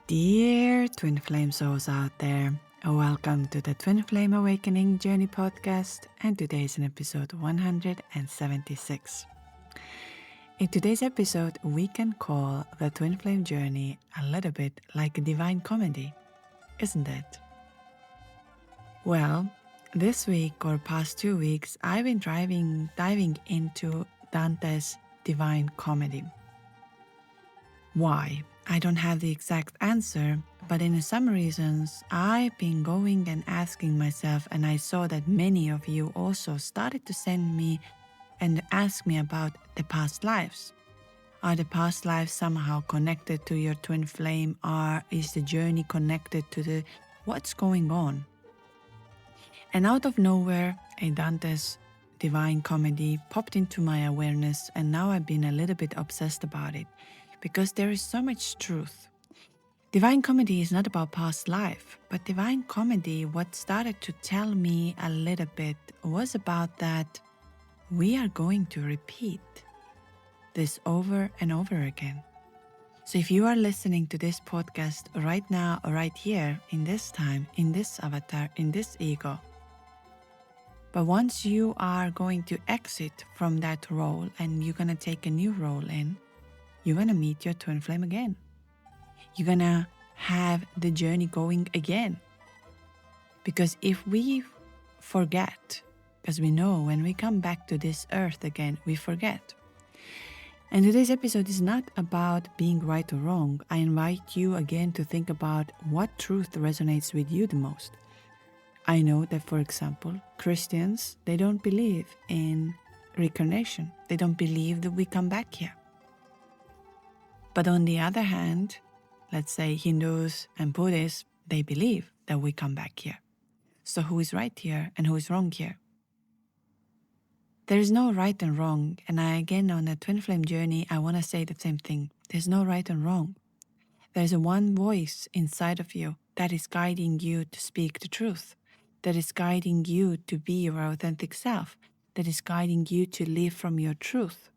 Dear Twin Flame souls out there, welcome to the Twin Flame Awakening Journey podcast, and today is an episode 176. In today's episode, we can call the Twin Flame Journey a little bit like a divine comedy, isn't it? Well, this week or past 2 weeks, I've been diving into Dante's Divine Comedy. Why? I don't have the exact answer, but in some reasons, I've been going and asking myself, and I saw that many of you also started to send me and ask me about the past lives. Are the past lives somehow connected to your twin flame, or is the journey connected to what's going on? And out of nowhere, a Dante's Divine Comedy popped into my awareness, and now I've been a little bit obsessed about it, because there is so much truth. Divine Comedy is not about past life, but Divine Comedy, what started to tell me a little bit was about that we are going to repeat this over and over again. So if you are listening to this podcast right now, right here, in this time, in this avatar, in this ego, but once you are going to exit from that role and you're going to take a new role in, you're going to meet your twin flame again. You're going to have the journey going again. Because if we forget, because we know when we come back to this earth again, we forget. And today's episode is not about being right or wrong. I invite you again to think about what truth resonates with you the most. I know that, for example, Christians, they don't believe in reincarnation. They don't believe that we come back here. But on the other hand, let's say Hindus and Buddhists, they believe that we come back here. So who is right here and who is wrong here? There is no right and wrong. And again, on the twin flame journey, I want to say the same thing. There's no right and wrong. There's a one voice inside of you that is guiding you to speak the truth, that is guiding you to be your authentic self, that is guiding you to live from your truth.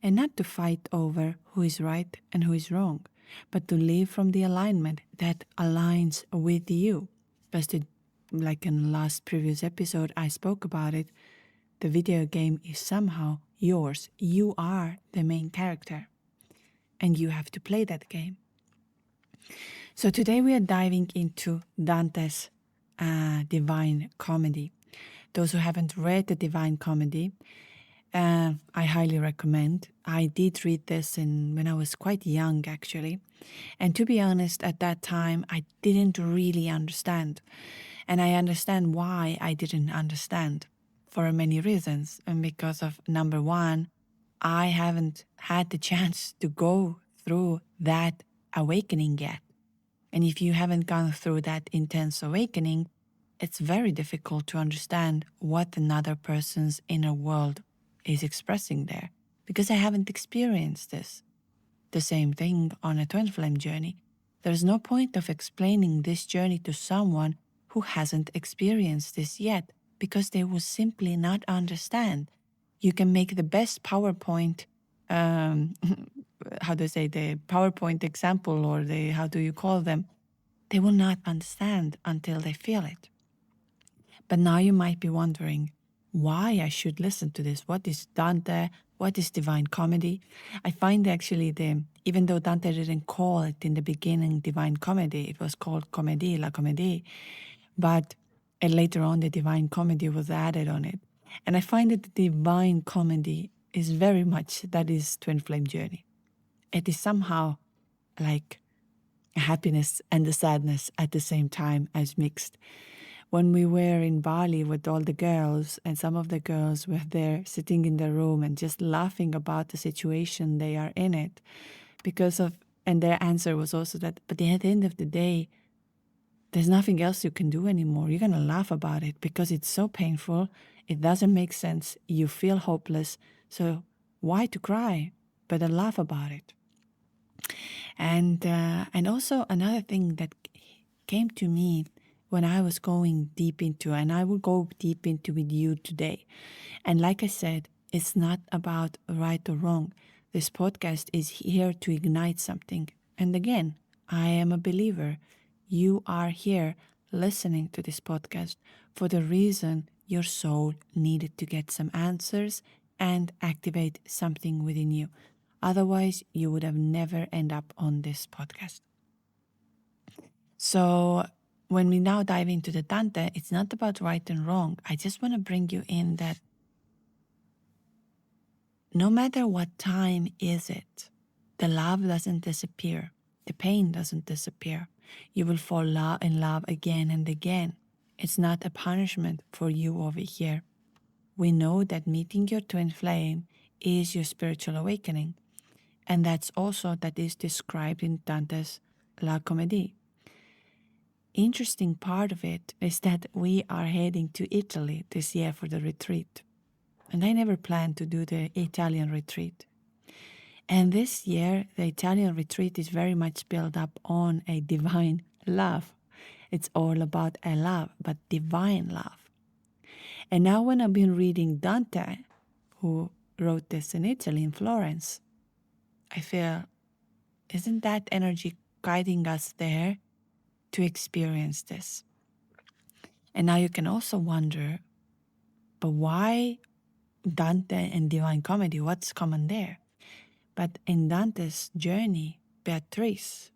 And not to fight over who is right and who is wrong, but to live from the alignment that aligns with you. Because like in the last previous episode, I spoke about it, the video game is somehow yours. You are the main character, and you have to play that game. So today we are diving into Dante's Divine Comedy. Those who haven't read the Divine Comedy, I highly recommend. I did read this when I was quite young, actually. And to be honest, at that time, I didn't really understand. And I understand why I didn't understand, for many reasons. And because of, number one, I haven't had the chance to go through that awakening yet. And if you haven't gone through that intense awakening, it's very difficult to understand what another person's inner world is expressing there, because I haven't experienced this. The same thing on a twin flame journey. There's no point of explaining this journey to someone who hasn't experienced this yet, because they will simply not understand. You can make the best PowerPoint, the PowerPoint example, or how do you call them? They will not understand until they feel it. But now you might be wondering why I should listen to this. What is Dante? What is Divine Comedy? I find actually even though Dante didn't call it in the beginning Divine Comedy, it was called Comédie, la Comédie. But later on the Divine Comedy was added on it. And I find that the Divine Comedy is very much, that is twin flame journey. It is somehow like happiness and the sadness at the same time as mixed. When we were in Bali with all the girls, and some of the girls were there sitting in their room and just laughing about the situation they are in it, and their answer was also that, but at the end of the day, there's nothing else you can do anymore. You're going to laugh about it because it's so painful. It doesn't make sense. You feel hopeless. So why to cry? Better laugh about it. And also another thing that came to me when I was going deep into, and I will go deep into with you today. And like I said, it's not about right or wrong. This podcast is here to ignite something. And again, I am a believer. You are here listening to this podcast for the reason your soul needed to get some answers and activate something within you. Otherwise, you would have never end up on this podcast. So when we now dive into the Dante, it's not about right and wrong. I just want to bring you in that no matter what time is it, the love doesn't disappear. The pain doesn't disappear. You will fall in love again and again. It's not a punishment for you over here. We know that meeting your twin flame is your spiritual awakening. And that's also that is described in Dante's La Comédie. Interesting part of it is that we are heading to Italy this year for the retreat. And I never planned to do the Italian retreat. And this year, the Italian retreat is very much built up on a divine love. It's all about a love, but divine love. And now when I've been reading Dante, who wrote this in Italy, in Florence, I feel, isn't that energy guiding us there to experience this? And now you can also wonder, but why Dante and Divine Comedy? What's common there? But in Dante's journey, Beatrice,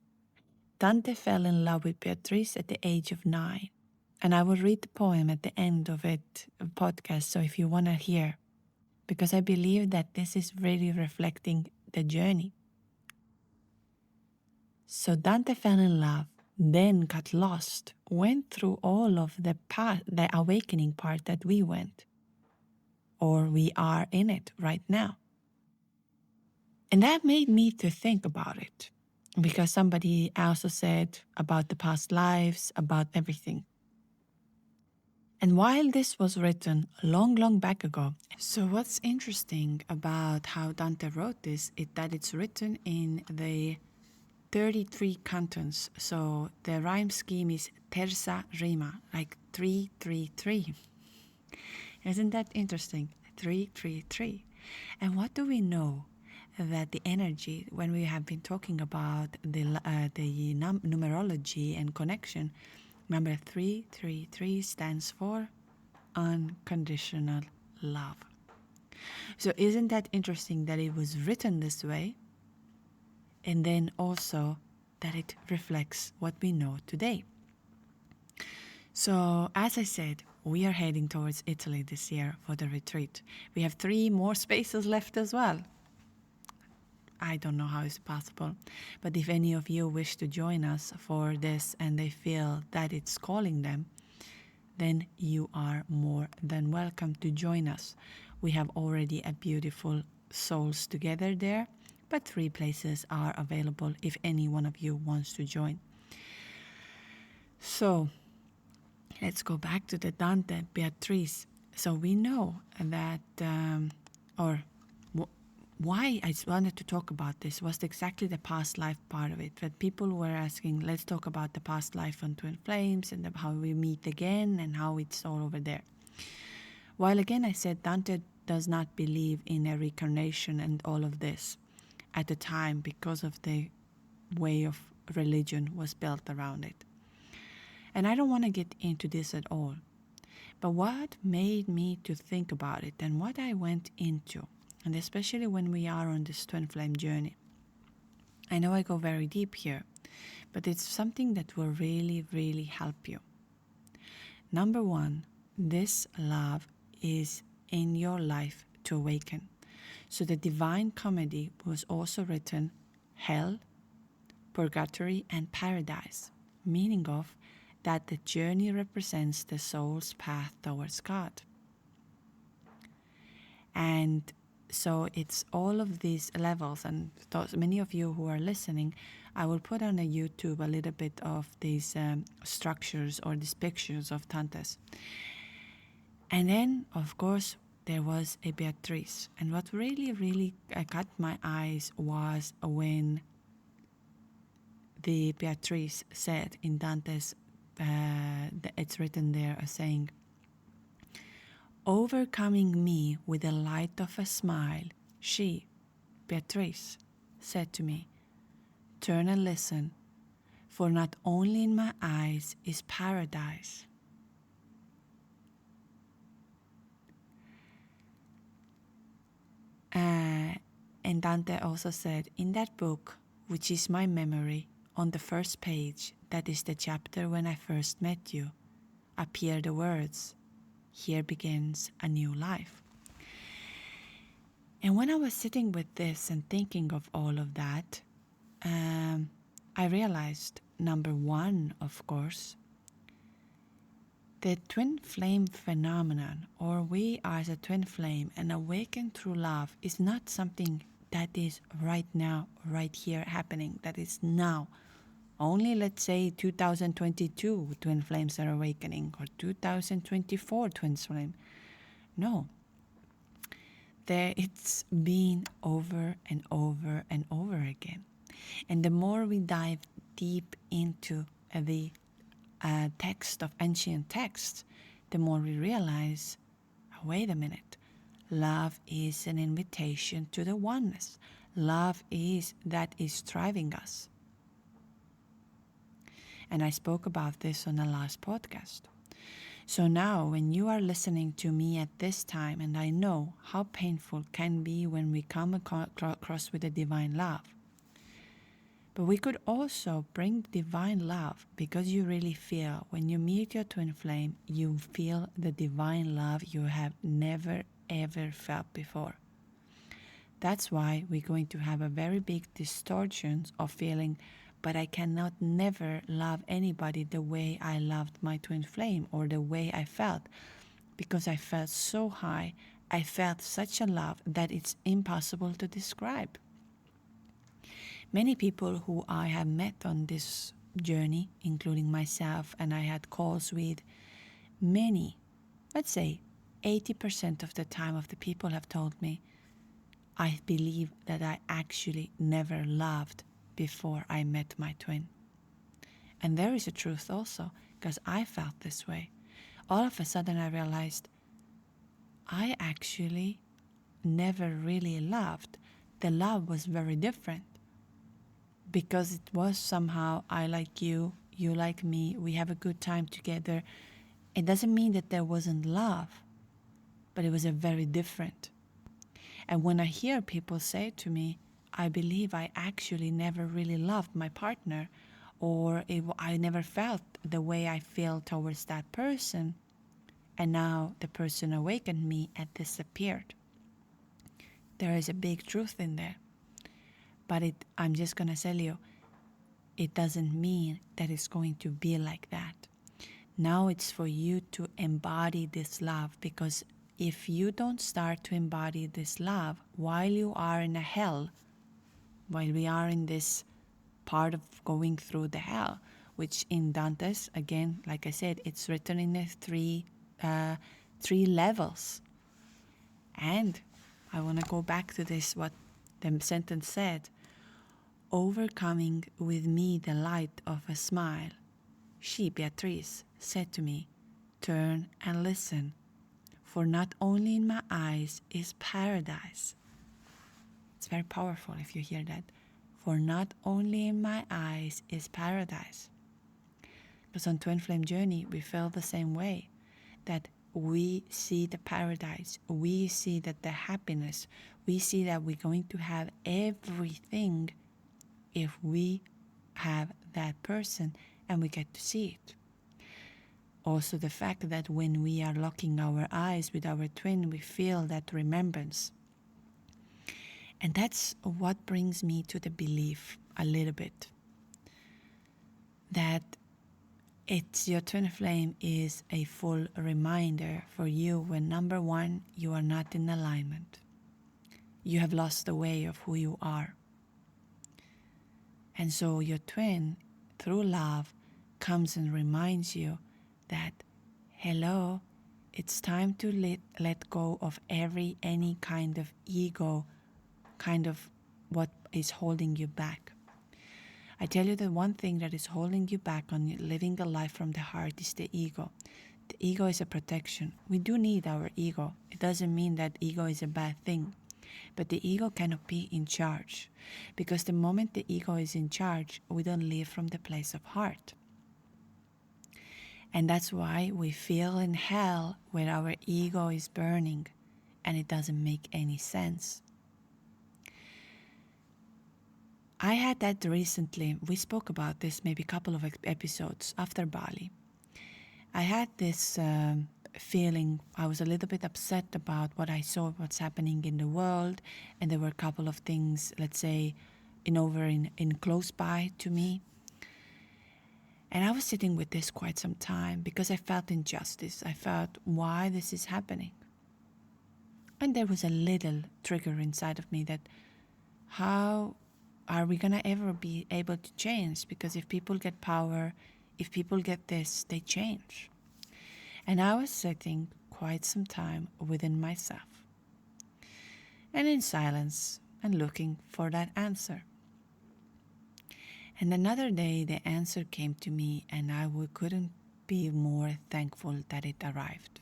Dante fell in love with Beatrice at the age of 9. And I will read the poem at the end of it, podcast, so if you want to hear, because I believe that this is really reflecting the journey. So Dante fell in love, then got lost, went through all of the path, the awakening part that we went, or we are in it right now. And that made me to think about it, because somebody also said about the past lives, about everything. And while this was written long back ago, so what's interesting about how Dante wrote this is that it's written in the 33 cantons. So the rhyme scheme is terza rima, like 333. Isn't that interesting? 333. And what do we know? That the energy, when we have been talking about the numerology and connection, number 333 stands for unconditional love. So isn't that interesting that it was written this way, and then also that it reflects what we know today? So as I said, we are heading towards Italy this year for the retreat. We have 3 more spaces left as well. I don't know how it's possible, but if any of you wish to join us for this and they feel that it's calling them, then you are more than welcome to join us. We have already a beautiful souls together there, but 3 places are available if any one of you wants to join. So let's go back to the Dante, Beatrice. So we know that, why I wanted to talk about this was exactly the past life part of it. That people were asking, let's talk about the past life on Twin Flames and how we meet again and how it's all over there. While again I said Dante does not believe in a reincarnation and all of this at the time because of the way of religion was built around it. And I don't want to get into this at all. But what made me to think about it and what I went into, and especially when we are on this twin flame journey. I know I go very deep here, but it's something that will really, really help you. Number 1, this love is in your life to awaken. So the Divine Comedy was also written hell, purgatory, and paradise, meaning of that the journey represents the soul's path towards God. And so it's all of these levels, and many of you who are listening, I will put on a YouTube a little bit of these structures or these pictures of Dante's. And then, of course, there was a Beatrice. And what really, really caught my eyes was when the Beatrice said in Dante's, it's written there as saying, overcoming me with the light of a smile, she, Beatrice, said to me, turn and listen. For not only in my eyes is paradise. And Dante also said, in that book, which is my memory, on the first page, that is the chapter when I first met you, appear the words, here begins a new life. And when I was sitting with this and thinking of all of that, I realized, number one, of course, the twin flame phenomenon, or we are the twin flame and awaken through love, is not something that is right now, right here happening, that is now. Only, let's say, 2022 twin flames are awakening, or 2024 twin flame. No. It's been over and over and over again. And the more we dive deep into the text of ancient texts, the more we realize, wait a minute, love is an invitation to the oneness. Love is driving us. And I spoke about this on the last podcast. So now when you are listening to me at this time, and I know how painful it can be when we come across with the divine love, but we could also bring divine love because you really feel, when you meet your twin flame, you feel the divine love you have never ever felt before. That's why we're going to have a very big distortion of feeling, but I cannot never love anybody the way I loved my twin flame, or the way I felt, because I felt so high. I felt such a love that it's impossible to describe. Many people who I have met on this journey, including myself, and I had calls with many, let's say 80% of the time of the people have told me, I believe that I actually never loved before I met my twin. And there is a truth also, because I felt this way. All of a sudden I realized I actually never really loved. The love was very different, because it was somehow, I like you, you like me, we have a good time together. It doesn't mean that there wasn't love, but it was a very different. And when I hear people say to me, I believe I actually never really loved my partner, or I never felt the way I feel towards that person, and now the person awakened me and disappeared. There is a big truth in there. But I'm just going to tell you, it doesn't mean that it's going to be like that. Now it's for you to embody this love, because if you don't start to embody this love while you are in a hell, while we are in this part of going through the hell, which in Dante's, again, like I said, it's written in the three levels. And I want to go back to this, what the sentence said. Overcoming with me the light of a smile, she, Beatrice, said to me, turn and listen, for not only in my eyes is paradise. It's very powerful if you hear that. For not only in my eyes is paradise. Because on Twin Flame Journey, we feel the same way, that we see the paradise, we see that the happiness, we see that we're going to have everything if we have that person and we get to see it. Also the fact that when we are locking our eyes with our twin, we feel that remembrance. And that's what brings me to the belief a little bit, that it's your twin flame is a full reminder for you when, number one, you are not in alignment. You have lost the way of who you are. And so your twin, through love, comes and reminds you that, hello, it's time to let go of any kind of ego, kind of what is holding you back. I tell you that one thing that is holding you back on living the life from the heart is the ego. The ego is a protection. We do need our ego. It doesn't mean that ego is a bad thing. But the ego cannot be in charge, because the moment the ego is in charge, we don't live from the place of heart. And that's why we feel in hell where our ego is burning, and it doesn't make any sense. I had that recently. We spoke about this maybe a couple of episodes after Bali. I had this feeling. I was a little bit upset about what I saw, what's happening in the world, and there were a couple of things, let's say, in close by to me. And I was sitting with this quite some time because I felt injustice. I felt why this is happening. And there was a little trigger inside of me that how are we going to ever be able to change? Because if people get power, if people get this, they change. And I was sitting quite some time within myself and in silence and looking for that answer. And another day the answer came to me, and I couldn't be more thankful that it arrived.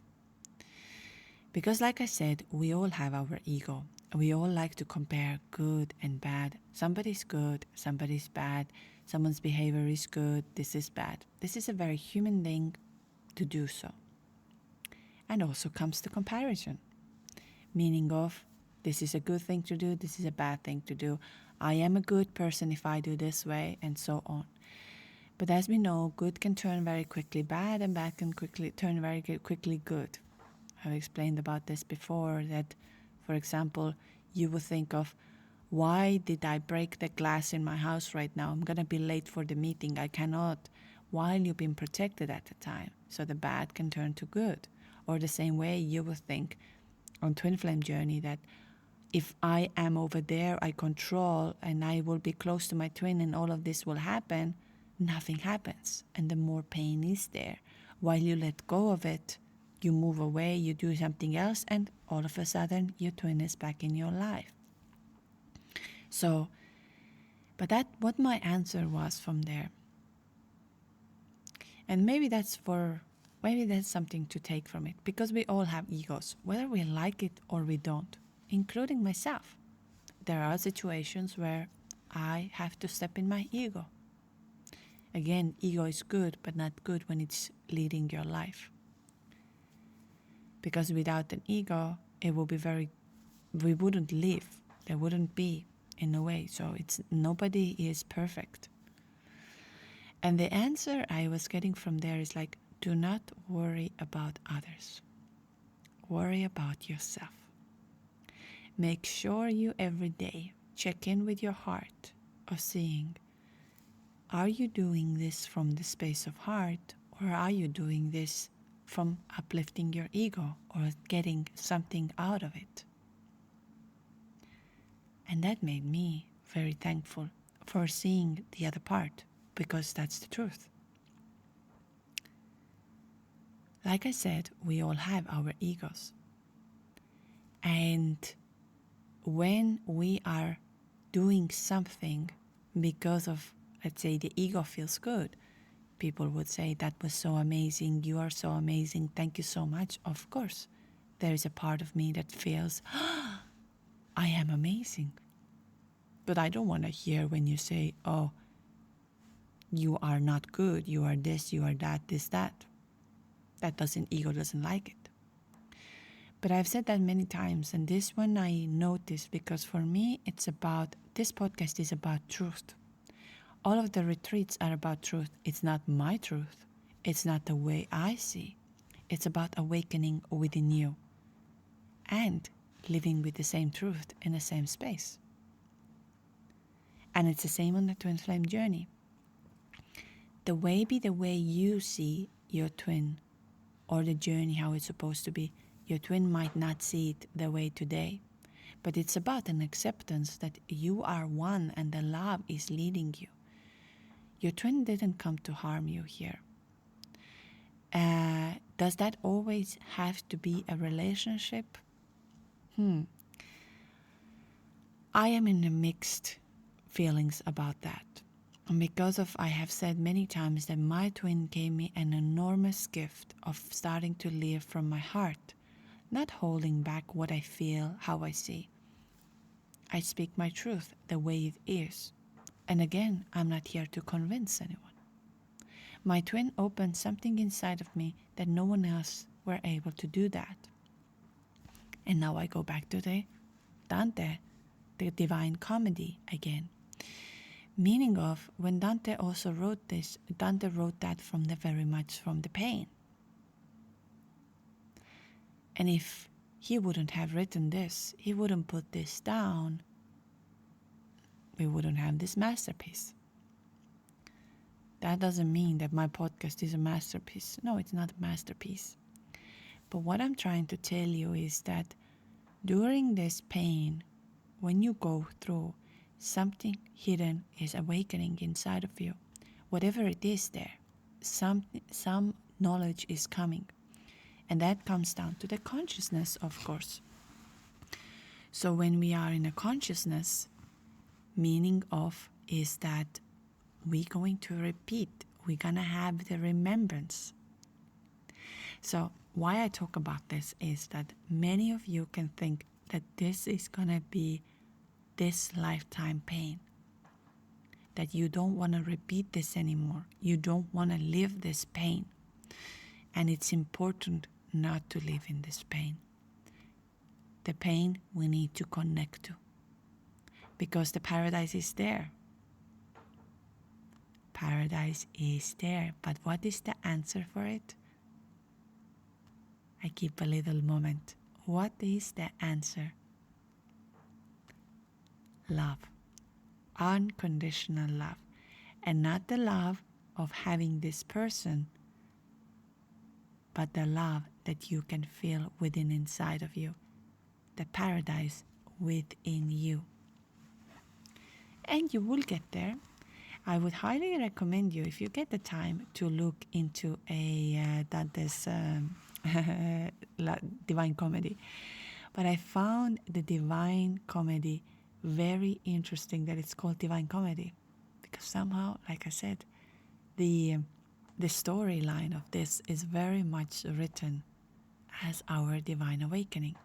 Because like I said, we all have our ego. We all like to compare good and bad. Somebody's good, somebody's bad, someone's behavior is good, this is bad. This is a very human thing to do so. And also comes the comparison, meaning of this is a good thing to do, this is a bad thing to do. I am a good person if I do this way, and so on. But as we know, good can turn very quickly bad, and bad can turn very quickly good. I've explained about this before, that, for example, you would think of, why did I break the glass in my house right now? I'm going to be late for the meeting. I cannot, while you've been protected at the time. So the bad can turn to good. Or the same way you would think on Twin Flame Journey that if I am over there, I control, and I will be close to my twin, and all of this will happen, nothing happens. And the more pain is there. While you let go of it, you move away, you do something else, and all of a sudden your twin is back in your life. So, but that what my answer was from there. And maybe that's something to take from it, because we all have egos, whether we like it or we don't, including myself. There are situations where I have to step in my ego. Again, ego is good, but not good when it's leading your life. Because without an ego, it will be we wouldn't live. There wouldn't be, in a way. So nobody is perfect. And the answer I was getting from there is like, do not worry about others. Worry about yourself. Make sure you every day check in with your heart of seeing, are you doing this from the space of heart, or are you doing this from uplifting your ego or getting something out of it? And that made me very thankful for seeing the other part, because that's the truth. Like I said, we all have our egos. And when we are doing something because of, let's say, the ego feels good, people would say, that was so amazing, you are so amazing, thank you so much. Of course, there is a part of me that feels, I am amazing. But I don't want to hear when you say, oh, you are not good, you are this, you are that, this, that. Ego doesn't like it. But I've said that many times, and this one I noticed, because for me, this podcast is about truth. All of the retreats are about truth. It's not my truth. It's not the way I see. It's about awakening within you and living with the same truth in the same space. And it's the same on the Twin Flame Journey. The way be the way you see your twin, or the journey how it's supposed to be. Your twin might not see it the way today, but it's about an acceptance that you are one and the love is leading you. Your twin didn't come to harm you here. Does that always have to be a relationship? I am in a mixed feelings about that. And because I have said many times that my twin gave me an enormous gift of starting to live from my heart, not holding back what I feel, how I see. I speak my truth the way it is. And again, I'm not here to convince anyone. My twin opened something inside of me that no one else were able to do that. And now I go back to the Dante, the Divine Comedy again. Meaning of, when Dante also wrote this, Dante wrote that from the pain. And if he wouldn't have written this, he wouldn't put this down, we wouldn't have this masterpiece. That doesn't mean that my podcast is a masterpiece. No, it's not a masterpiece. But what I'm trying to tell you is that during this pain, when you go through, something hidden is awakening inside of you. Whatever it is there, some knowledge is coming. And that comes down to the consciousness, of course. So when we are in a consciousness, meaning of is that we're going to repeat. We're going to have the remembrance. So why I talk about this is that many of you can think that this is going to be this lifetime pain. That you don't want to repeat this anymore. You don't want to live this pain. And it's important not to live in this pain. The pain we need to connect to. Because the paradise is there. Paradise is there. But what is the answer for it? I keep a little moment. What is the answer? Love. Unconditional love. And not the love of having this person, but the love that you can feel within inside of you. The paradise within you. And you will get there. I would highly recommend you, if you get the time, to look into Dante's Divine Comedy. But I found the Divine Comedy very interesting that it's called Divine Comedy. Because somehow, like I said, the storyline of this is very much written as our divine awakening.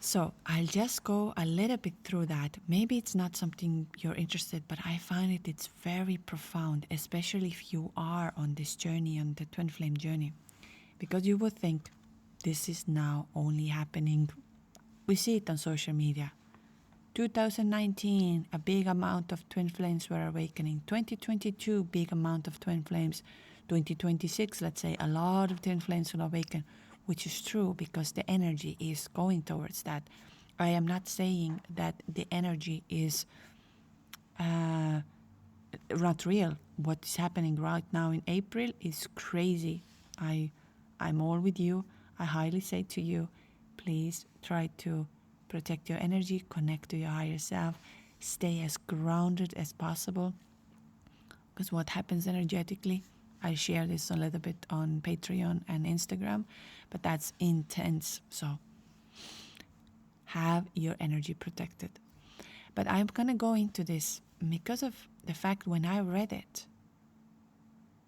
So I'll just go a little bit through that. Maybe it's not something you're interested, but I find it's very profound, especially if you are on this journey, on the twin flame journey. Because you would think this is now only happening. We see it on social media. 2019, a big amount of twin flames were awakening. 2022, big amount of twin flames. 2026, let's say, a lot of twin flames will awaken. Which is true because the energy is going towards that. I am not saying that the energy is not real. What is happening right now in April is crazy. I'm all with you. I highly say to you, please try to protect your energy, connect to your higher self, stay as grounded as possible. Because what happens energetically, I share this a little bit on Patreon and Instagram, but that's intense. So have your energy protected. But I'm going to go into this because of the fact when I read it,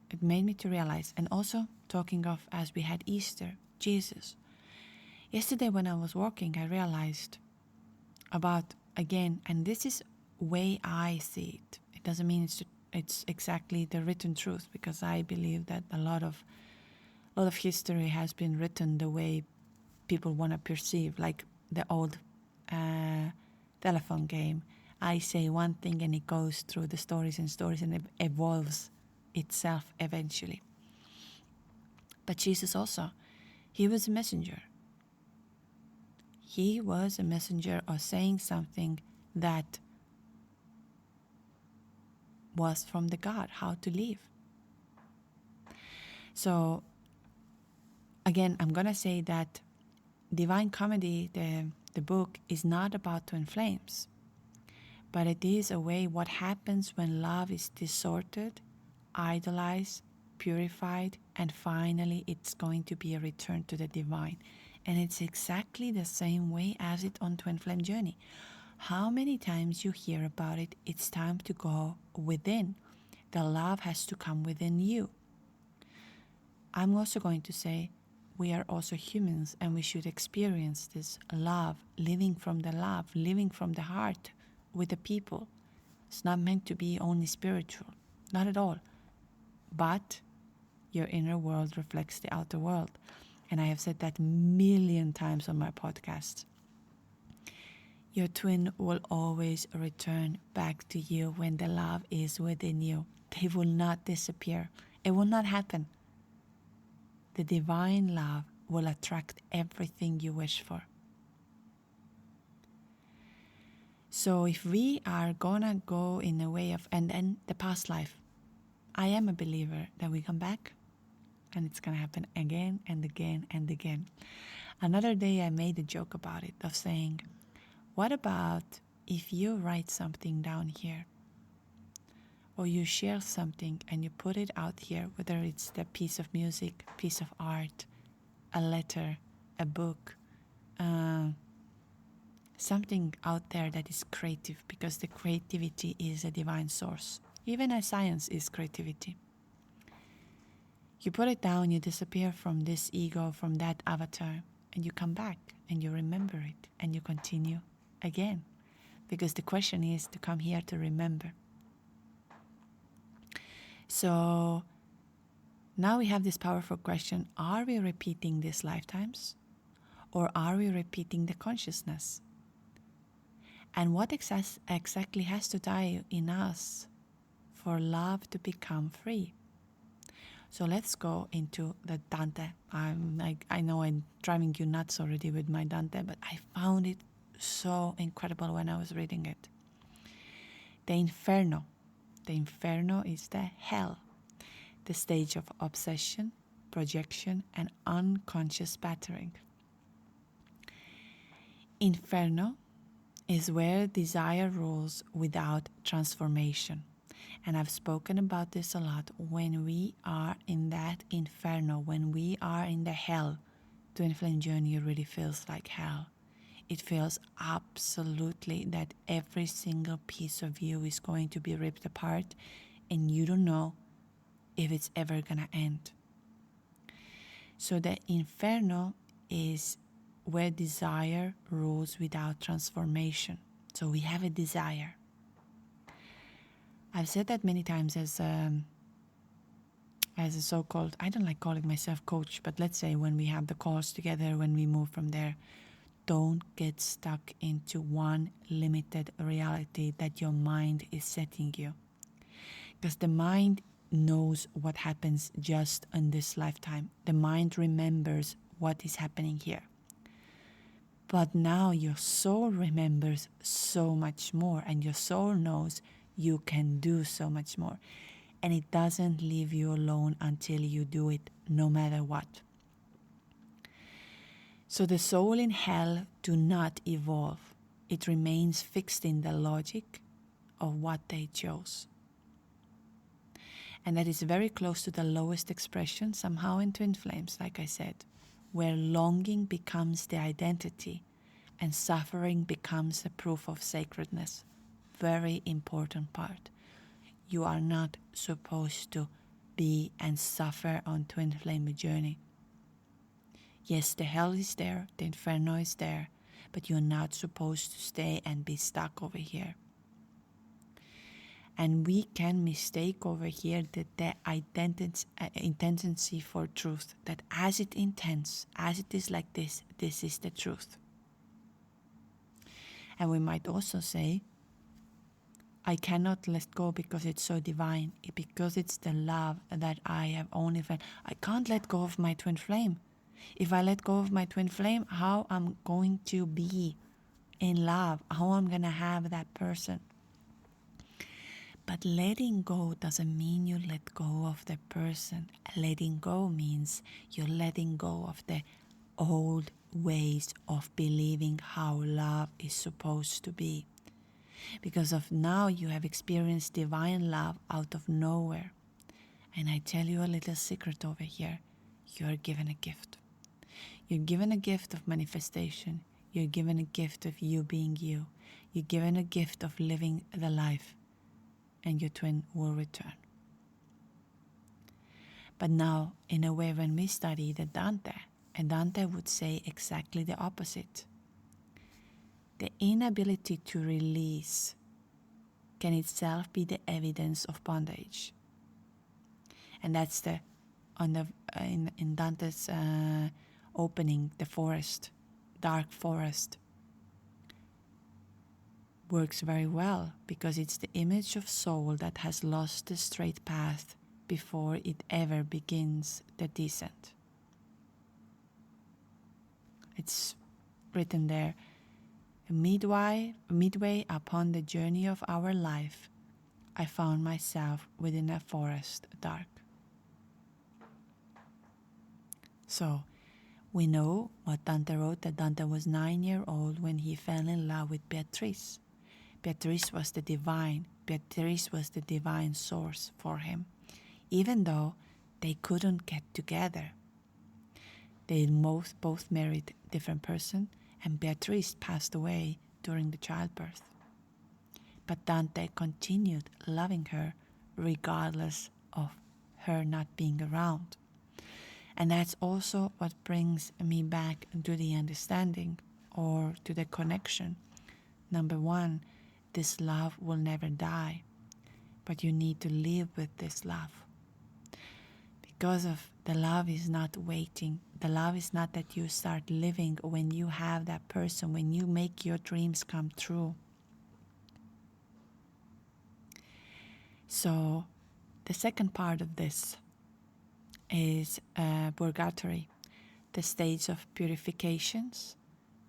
it made me to realize, and also talking of as we had Easter, Jesus. Yesterday when I was walking, I realized about, again, and this is way I see it. It doesn't mean it's exactly the written truth, because I believe that a lot of history has been written the way people want to perceive, like the old telephone game. I say one thing and it goes through the stories and it evolves itself eventually. But Jesus also, he was a messenger. He was a messenger of saying something that was from the God, how to live. So again, I'm going to say that Divine Comedy, the book, is not about twin flames, but it is a way what happens when love is distorted, idolized, purified, and finally it's going to be a return to the divine. And it's exactly the same way as it on twin flame journey. How many times you hear about it, it's time to go within. The love has to come within you. I'm also going to say, we are also humans, and we should experience this love, living from the love, living from the heart with the people. It's not meant to be only spiritual, not at all. But your inner world reflects the outer world. And I have said that a million times on my podcast. Your twin will always return back to you when the love is within you. They will not disappear. It will not happen. The divine love will attract everything you wish for. So if we are gonna go in a way of, and then the past life, I am a believer that we come back and it's gonna happen again and again and again. Another day I made a joke about it, of saying, what about if you write something down here, or you share something and you put it out here, whether it's the piece of music, piece of art, a letter, a book, something out there that is creative, because the creativity is a divine source. Even as science is creativity. You put it down, you disappear from this ego, from that avatar, and you come back and you remember it and you continue again. Because the question is to come here to remember. So now we have this powerful question: are we repeating these lifetimes, or are we repeating the consciousness? And what exactly has to die in us for love to become free? So let's go into the Dante. I know I'm driving you nuts already with my Dante, but I found it so incredible when I was reading it. The Inferno. The Inferno is the hell, the stage of obsession, projection, and unconscious battering. Inferno is where desire rules without transformation. And I've spoken about this a lot. When we are in that inferno, when we are in the hell, twin flame journey really feels like hell. It feels absolutely that every single piece of you is going to be ripped apart, and you don't know if it's ever gonna end. So the inferno is where desire rules without transformation. So we have a desire. I've said that many times as a so-called, I don't like calling myself coach, but let's say when we have the calls together, when we move from there, don't get stuck into one limited reality that your mind is setting you. Because the mind knows what happens just in this lifetime. The mind remembers what is happening here. But now your soul remembers so much more, and your soul knows you can do so much more. And it doesn't leave you alone until you do it, no matter what. So the soul in hell do not evolve. It remains fixed in the logic of what they chose. And that is very close to the lowest expression somehow in twin flames, like I said, where longing becomes the identity and suffering becomes the proof of sacredness. Very important part. You are not supposed to be and suffer on twin flame journey. Yes, the hell is there, the inferno is there, but you're not supposed to stay and be stuck over here. And we can mistake over here that the intensity for truth, that as it intends, as it is like this is the truth. And we might also say, I cannot let go because it's so divine, because it's the love that I have only felt. I can't let go of my twin flame. If I let go of my twin flame, how I'm going to be in love, how I'm going to have that person. But letting go doesn't mean you let go of the person. Letting go means you're letting go of the old ways of believing how love is supposed to be. Because of now you have experienced divine love out of nowhere. And I tell you a little secret over here. You're given a gift. You're given a gift of manifestation. You're given a gift of you being you. You're given a gift of living the life. And your twin will return. But now, in a way, when we study the Dante, And Dante would say exactly the opposite. The inability to release can itself be the evidence of bondage. And that's in Dante's opening, the forest, dark forest, works very well because it's the image of soul that has lost the straight path before it ever begins the descent. It's written there, midway upon the journey of our life, I found myself within a forest dark. So, we know what Dante wrote, that Dante was 9 years old when he fell in love with Beatrice. Beatrice was the divine. Beatrice was the divine source for him, even though they couldn't get together. They both married different person, and Beatrice passed away during the childbirth. But Dante continued loving her regardless of her not being around. And that's also what brings me back to the understanding or to the connection. Number one, this love will never die, but you need to live with this love. Because of the love is not waiting. The love is not that you start living when you have that person, when you make your dreams come true. So the second part of this is purgatory, the stage of purifications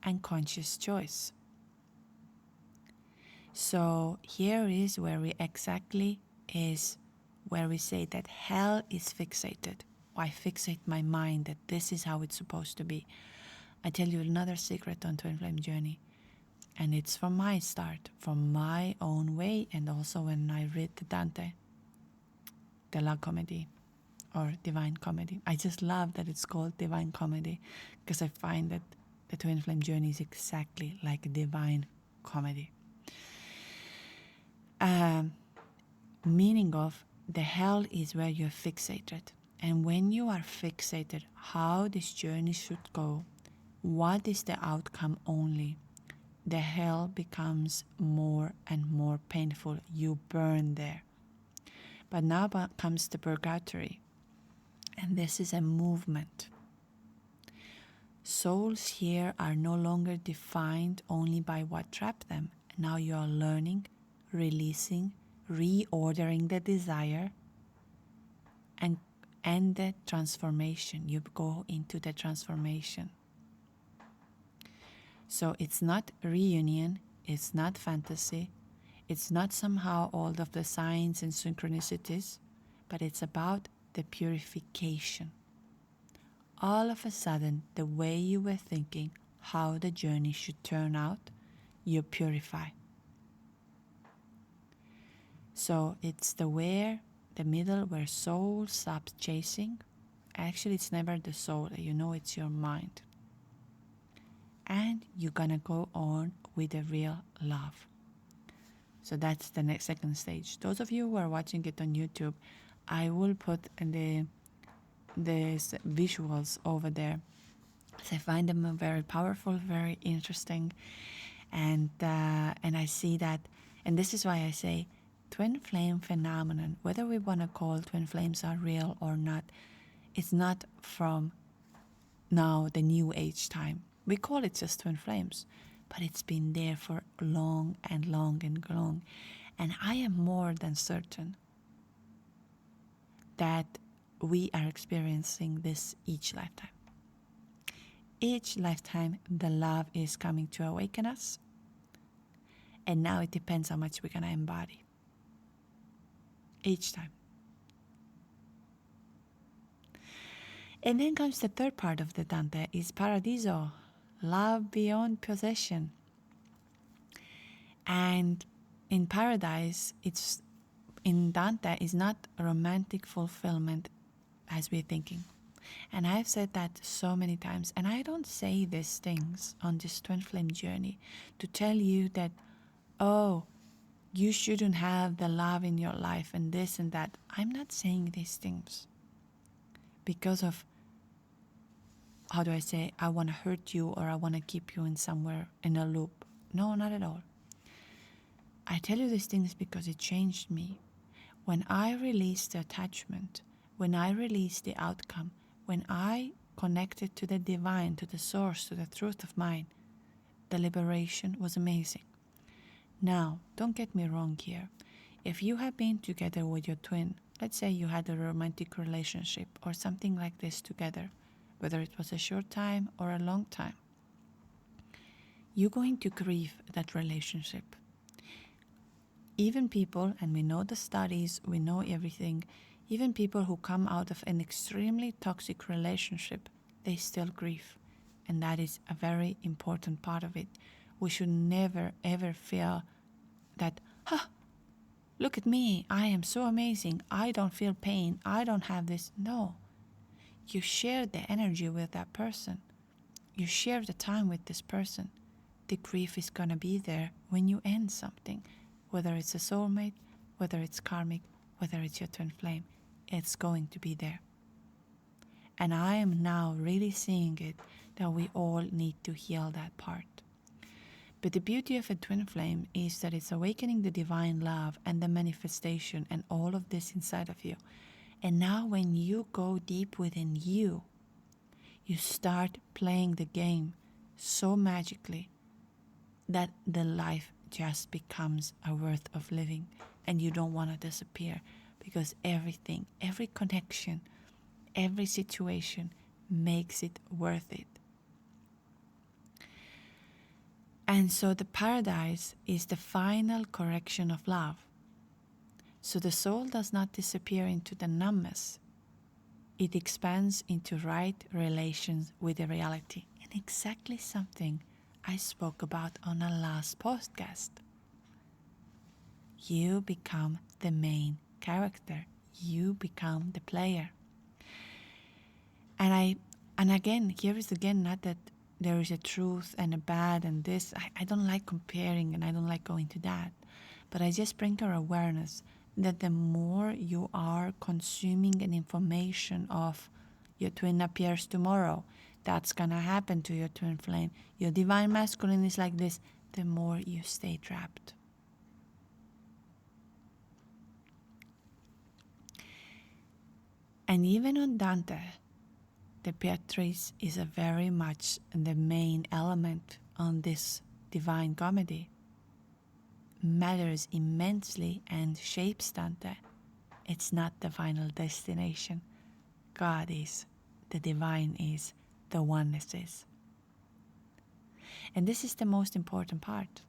and conscious choice. So here is where we say that hell is fixated. Why fixate my mind that this is how it's supposed to be? I tell you another secret on Twin Flame Journey, and it's from my start, from my own way, and also when I read Dante, the love comedy or divine comedy. I just love that it's called divine comedy because I find that the Twin Flame Journey is exactly like a divine comedy. Meaning of the hell is where you're fixated. And when you are fixated, how this journey should go, what is the outcome only, the hell becomes more and more painful. You burn there. But now comes the purgatory. And this is a movement. Souls here are no longer defined only by what trapped them. Now you are learning, releasing, reordering the desire, and the transformation. You go into the transformation. So it's not reunion, it's not fantasy, it's not somehow all of the signs and synchronicities, but it's about the purification. All of a sudden, the way you were thinking how the journey should turn out, you purify. So it's the middle where soul stops chasing. Actually, it's never the soul, it's your mind. And you're gonna go on with the real love. So that's the next second stage. Those of you who are watching it on YouTube, I will put the visuals over there. So I find them very powerful, very interesting, and I see that, and this is why I say twin flame phenomenon, whether we want to call twin flames are real or not, it's not from now the new age time. We call it just twin flames, but it's been there for long and long and long. And I am more than certain that we are experiencing this each lifetime. Each lifetime, the love is coming to awaken us. And now it depends how much we're going to embody. Each time. And then comes the third part of the Dante, is Paradiso, love beyond possession. And in paradise, in Dante, is not romantic fulfillment as we're thinking. And I've said that so many times, and I don't say these things on this twin flame journey to tell you that, oh, you shouldn't have the love in your life and this and that. I'm not saying these things because of how do I say, I want to hurt you or I want to keep you in somewhere in a loop. No, not at all. I tell you these things because it changed me. When I released the attachment, when I released the outcome, when I connected to the divine, to the source, to the truth of mine, the liberation was amazing. Now, don't get me wrong here. If you have been together with your twin, let's say you had a romantic relationship or something like this together, whether it was a short time or a long time, you're going to grieve that relationship. Even people, and we know the studies, we know everything, even people who come out of an extremely toxic relationship, they still grieve. And that is a very important part of it. We should never ever feel that, look at me, I am so amazing, I don't feel pain, I don't have this. No. You share the energy with that person. You share the time with this person. The grief is going to be there when you end something. Whether it's a soulmate, whether it's karmic, whether it's your twin flame, it's going to be there. And I am now really seeing it, that we all need to heal that part. But the beauty of a twin flame is that it's awakening the divine love and the manifestation and all of this inside of you. And now when you go deep within you, you start playing the game so magically that the life just becomes a worth of living, and you don't want to disappear, because everything, every connection, every situation makes it worth it. And so the paradise is the final correction of love. So the soul does not disappear into the numbness. It expands into right relations with the reality. And exactly something I spoke about on our last podcast. You become the main character. You become the player. And again, here is again not that there is a truth and a bad and this. I don't like comparing and I don't like going to that. But I just bring your awareness that the more you are consuming an information of your twin appears tomorrow, that's gonna happen to your twin flame, your divine masculine is like this, the more you stay trapped. And even on Dante, the Beatrice is a very much the main element on this divine comedy. Matters immensely and shapes Dante. It's not the final destination. God is, the divine is, the oneness is. And this is the most important part.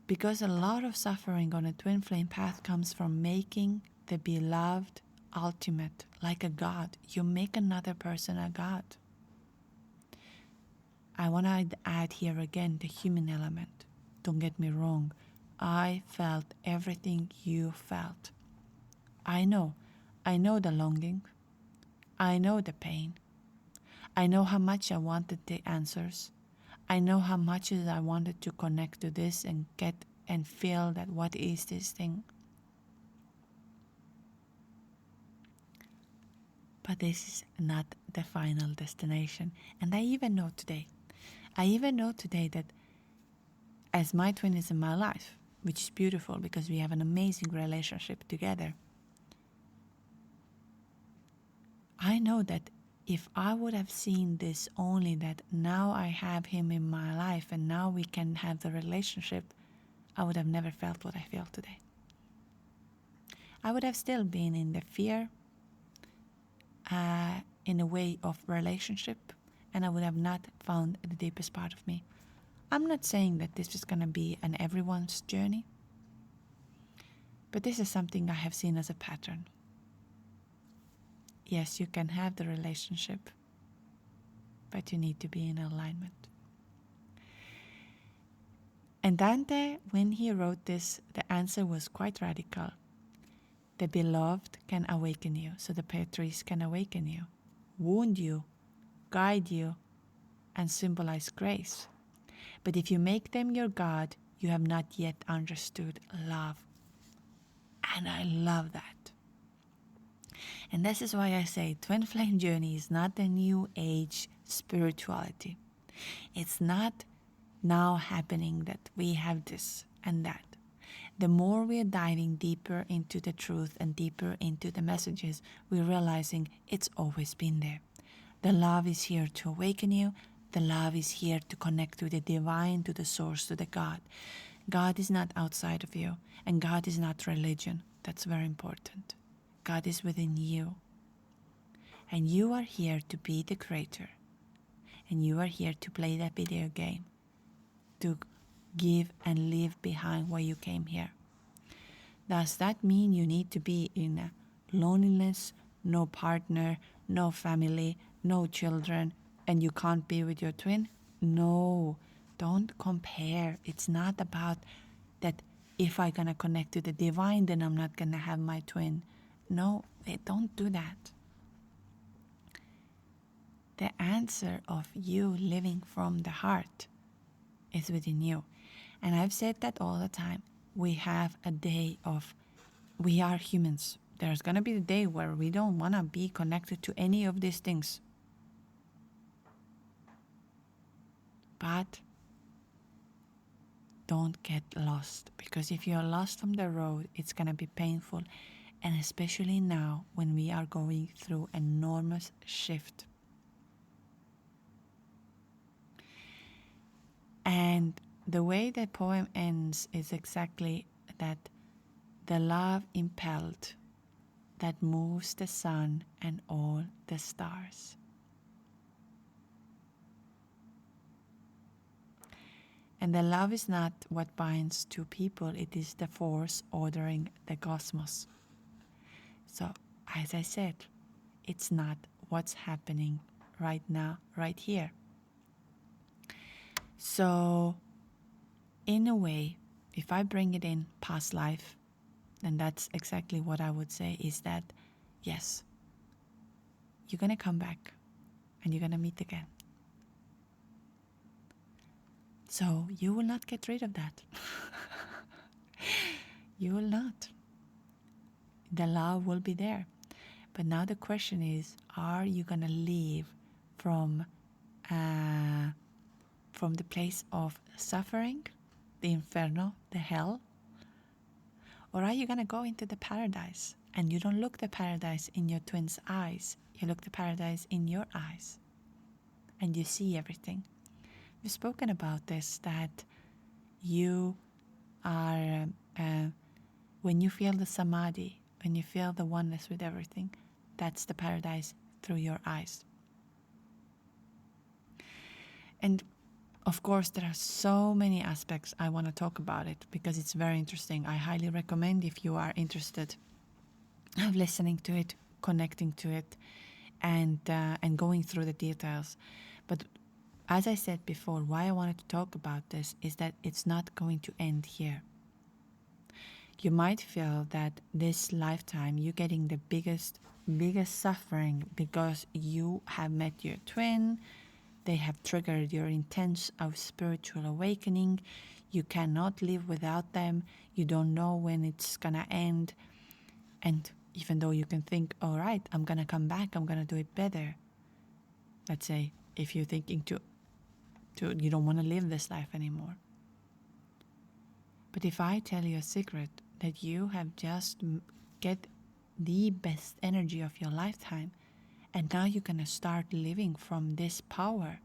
Because a lot of suffering on a twin flame path comes from making the beloved ultimate, like a god. You make another person a god. I want to add here again the human element. Don't get me wrong. I felt everything you felt. I know the longing. I know the pain. I know how much I wanted the answers. I know how much I wanted to connect to this and get and feel that what is this thing. But this is not the final destination. And I even know today that as my twin is in my life, which is beautiful because we have an amazing relationship together, I know that if I would have seen this only that now I have him in my life and now we can have the relationship, I would have never felt what I feel today. I would have still been in the fear, in a way of relationship, and I would have not found the deepest part of me. I'm not saying that this is going to be an everyone's journey, but this is something I have seen as a pattern. Yes, you can have the relationship, but you need to be in alignment. And Dante, when he wrote this, the answer was quite radical. The beloved can awaken you, so the Beatrice can awaken you, wound you, guide you, and symbolize grace. But if you make them your God, you have not yet understood love. And I love that. And this is why I say twin flame journey is not a new age spirituality. It's not now happening that we have this and that. The more we are diving deeper into the truth and deeper into the messages, we're realizing it's always been there. The love is here to awaken you. The love is here to connect to the divine, to the source, to the God. God is not outside of you, and God is not religion. That's very important. God is within you. And you are here to be the creator. And you are here to play that video game, to give and leave behind why you came here. Does that mean you need to be in a loneliness, no partner, no family, no children, and you can't be with your twin? No, don't compare. It's not about that if I'm gonna connect to the divine, then I'm not gonna have my twin. No, don't do that. The answer of you living from the heart is within you. And I've said that all the time. We have a day of, we are humans. There's going to be a day where we don't want to be connected to any of these things. But don't get lost, because if you're lost from the road, it's going to be painful. And especially now when we are going through enormous shift. And the way the poem ends is exactly that: the love impelled that moves the sun and all the stars. And the love is not what binds two people, it is the force ordering the cosmos. So, as I said, it's not what's happening right now, right here. So, in a way, if I bring it in past life, then that's exactly what I would say is that, yes, you're going to come back and you're going to meet again. So you will not get rid of that. You will not. The love will be there. But now the question is, are you going to leave from the place of suffering, the inferno, the hell? Or are you going to go into the paradise? And you don't look the paradise in your twin's eyes. You look the paradise in your eyes. And you see everything. We've spoken about this, that you are, when you feel the samadhi, when you feel the oneness with everything, that's the paradise through your eyes. And of course, there are so many aspects I want to talk about it because it's very interesting. I highly recommend, if you are interested, of listening to it, connecting to it, and going through the details. But as I said before, why I wanted to talk about this is that it's not going to end here. You might feel that this lifetime you're getting the biggest suffering because you have met your twin. They have triggered your intense of spiritual awakening. You cannot live without them. You don't know when it's gonna end. And even though you can think, all right, I'm gonna come back, I'm gonna do it better. Let's say if you're thinking you don't want to live this life anymore. But if I tell you a secret that you have just get the best energy of your lifetime, and now you're going to start living from this power,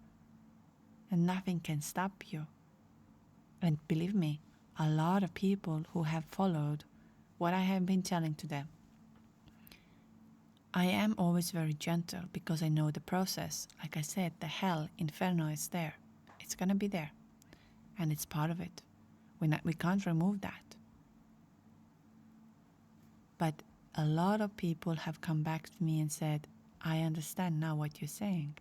and nothing can stop you. And believe me, a lot of people who have followed what I have been telling to them, I am always very gentle because I know the process. Like I said, the hell, inferno is there. It's going to be there. And it's part of it. We can't remove that. But a lot of people have come back to me and said, I understand now what you're saying.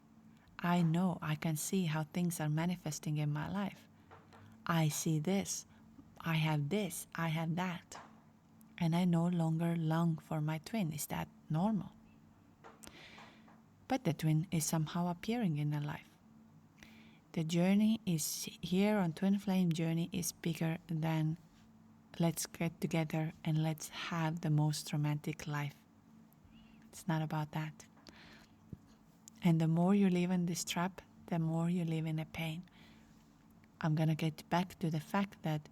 I know, I can see how things are manifesting in my life. I see this, I have that. And I no longer long for my twin. Is that normal? But the twin is somehow appearing in a life. The journey is here on Twin Flame Journey is bigger than let's get together and let's have the most romantic life. It's not about that. And the more you live in this trap, the more you live in a pain. I'm gonna get back to the fact that,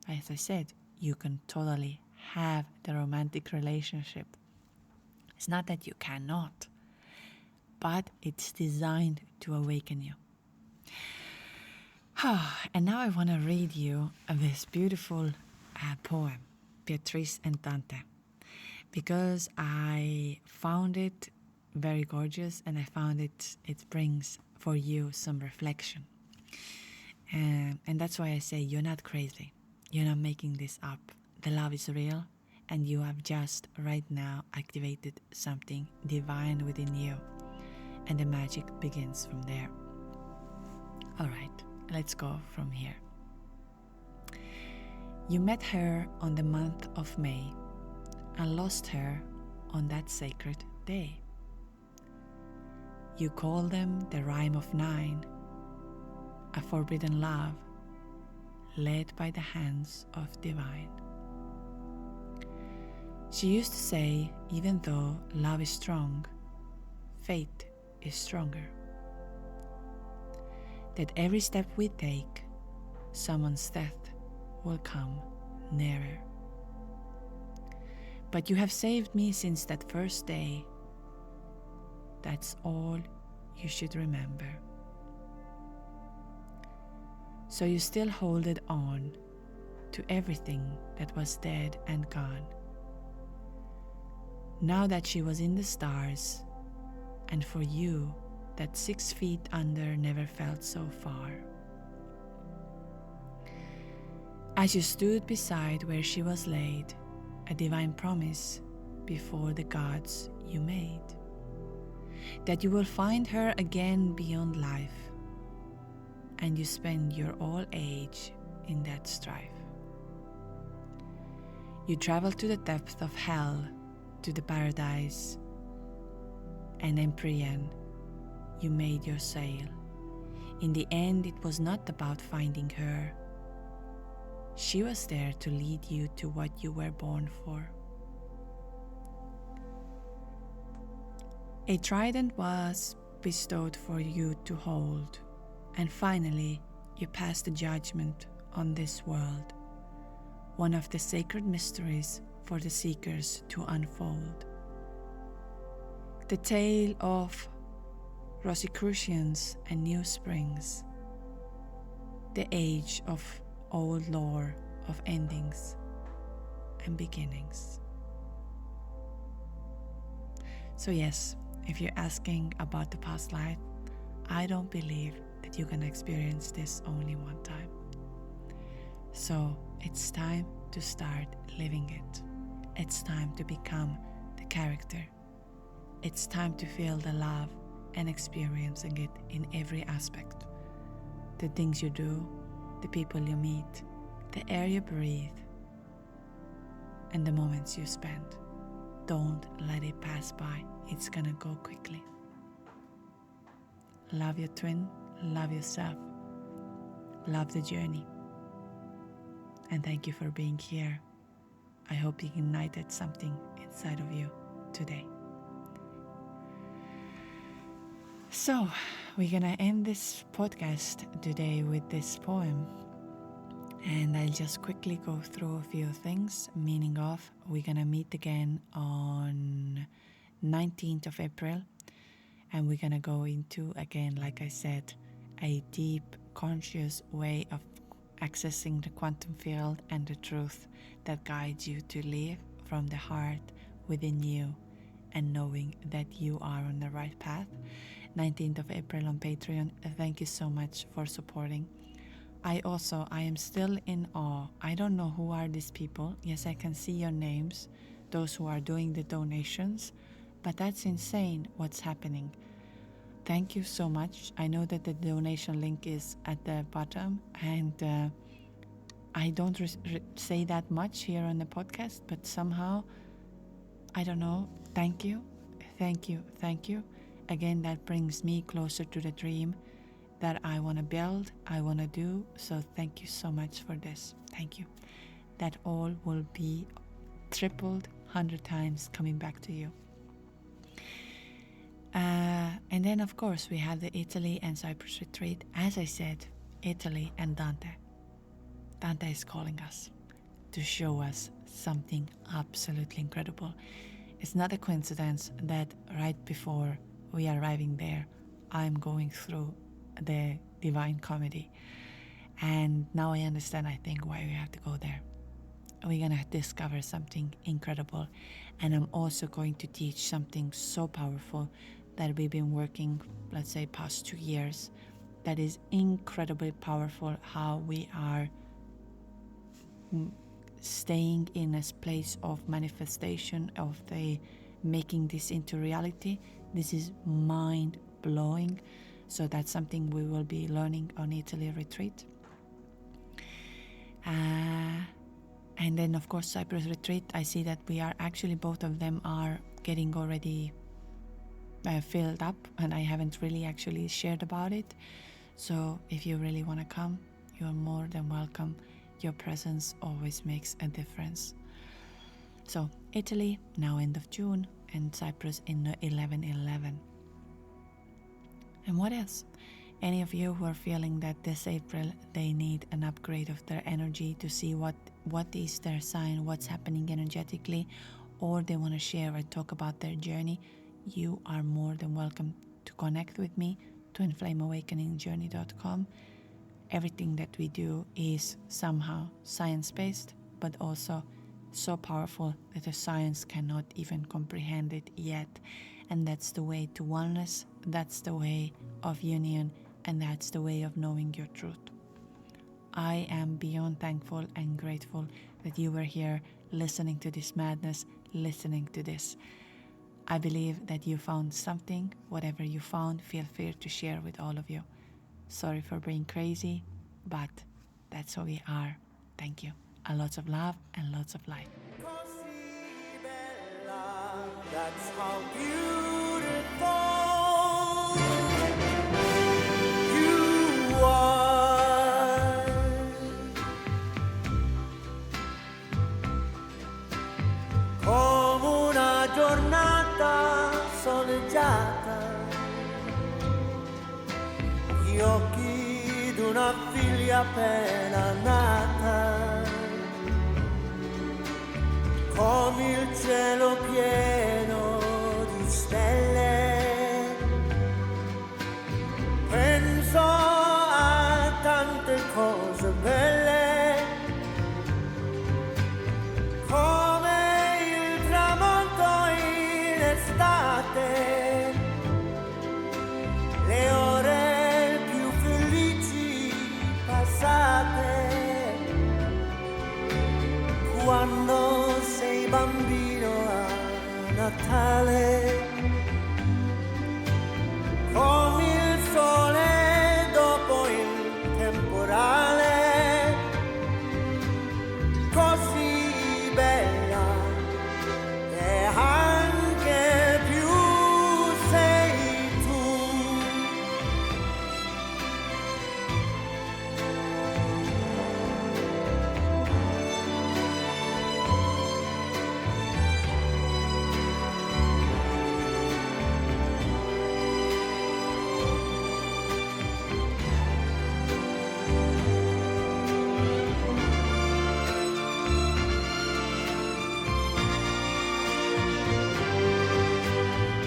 as I said, you can totally have the romantic relationship. It's not that you cannot, but it's designed to awaken you. And now I want to read you this beautiful poem, Beatrice and Dante, because I found it very gorgeous, and I found it brings for you some reflection. And that's why I say you're not crazy. You're not making this up. The love is real, and you have just right now activated something divine within you, and the magic begins from there. All right, let's go from here. You met her on the month of May and lost her on that sacred day. You call them the rhyme of 9, a forbidden love led by the hands of divine. She used to say, even though love is strong, faith is stronger. That every step we take, someone's death will come nearer. But you have saved me since that first day. That's all you should remember. So you still hold it on to everything that was dead and gone. Now that she was in the stars, and for you, that 6 feet under never felt so far. As you stood beside where she was laid, a divine promise before the gods you made, that you will find her again beyond life, and you spend your old age in that strife. You travel to the depth of hell, to the paradise, and Empyrean, you made your sail. In the end, it was not about finding her. She was there to lead you to what you were born for. A trident was bestowed for you to hold, and finally you passed the judgment on this world, one of the sacred mysteries for the seekers to unfold. The tale of Rosicrucians and new springs, the age of old lore of endings and beginnings. So yes, if you're asking about the past life, I don't believe that you're gonna experience this only one time. So it's time to start living it. It's time to become the character. It's time to feel the love and experiencing it in every aspect. The things you do, the people you meet, the air you breathe, and the moments you spend. Don't let it pass by. It's gonna go quickly. Love your twin, love yourself, love the journey. And thank you for being here. I hope you ignited something inside of you today. So, we're gonna end this podcast today with this poem. And I'll just quickly go through a few things, meaning of we're gonna meet again on 19th of April. And we're gonna go into, again, like I said, a deep, conscious way of accessing the quantum field and the truth that guides you to live from the heart within you and knowing that you are on the right path. 19th of April on Patreon. Thank you so much for supporting. I am still in awe. I don't know who are these people. Yes, I can see your names, those who are doing the donations, but that's insane what's happening. Thank you so much. I know that the donation link is at the bottom, and I don't say that much here on the podcast, but somehow, I don't know. Thank you. Thank you. Thank you. Again, that brings me closer to the dream that I want to build, I want to do. So thank you so much for this. Thank you. That all will be tripled 100 times coming back to you. And then, of course, we have the Italy and Cyprus retreat. As I said, Italy and Dante. Dante is calling us to show us something absolutely incredible. It's not a coincidence that right before we are arriving there, I'm going through the Divine Comedy. And now I understand, I think, why we have to go there. We're going to discover something incredible. And I'm also going to teach something so powerful that we've been working, let's say, past 2 years. That is incredibly powerful, how we are staying in a place of manifestation, of the making this into reality. This is mind-blowing. So that's something we will be learning on Italy retreat. And then, of course, Cyprus retreat, I see that we are actually, both of them are getting already filled up, and I haven't really actually shared about it. So if you really want to come, you're more than welcome. Your presence always makes a difference. So Italy, now end of June, and Cyprus in 11/11. And what else? Any of you who are feeling that this April they need an upgrade of their energy to see what is their sign, what's happening energetically, or they want to share or talk about their journey, you are more than welcome to connect with me, twinflameawakeningjourney.com. Everything that we do is somehow science-based, but also so powerful that the science cannot even comprehend it yet. And that's the way to oneness, that's the way of union, and that's the way of knowing your truth. I am beyond thankful and grateful that you were here listening to this madness, listening to this. I believe that you found something. Whatever you found, feel free to share with all of you. Sorry for being crazy, but that's who we are. Thank you. A lot of love and lots of light. That's how beautiful you are. Come una giornata soleggiata, gli occhi d'una figlia appena nata, come il cielo pieno di stelle. Penso a tante cose belle, come il tramonto in estate, le ore più felici passate, quando sei bambino a Natale, come il sole dopo il temporale, così bella e anche più sei tu.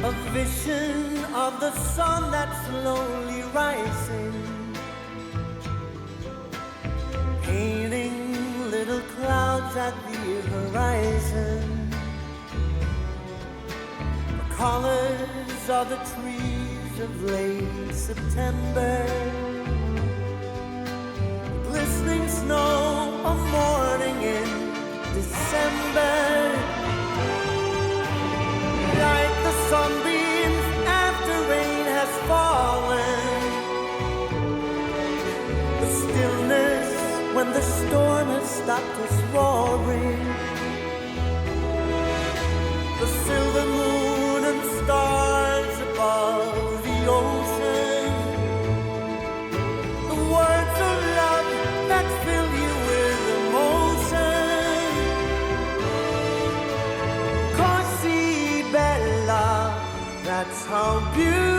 A vision of the sun that's slowly rising, painting little clouds at the horizon, the colors of the trees of late September, glistening snow, a morning in December, like the sunbeams after rain has fallen, the stillness when the storm has stopped its roaring, the silver moon and stars above the ocean, the words of love that fill you with emotion, così bella, that That's how beautiful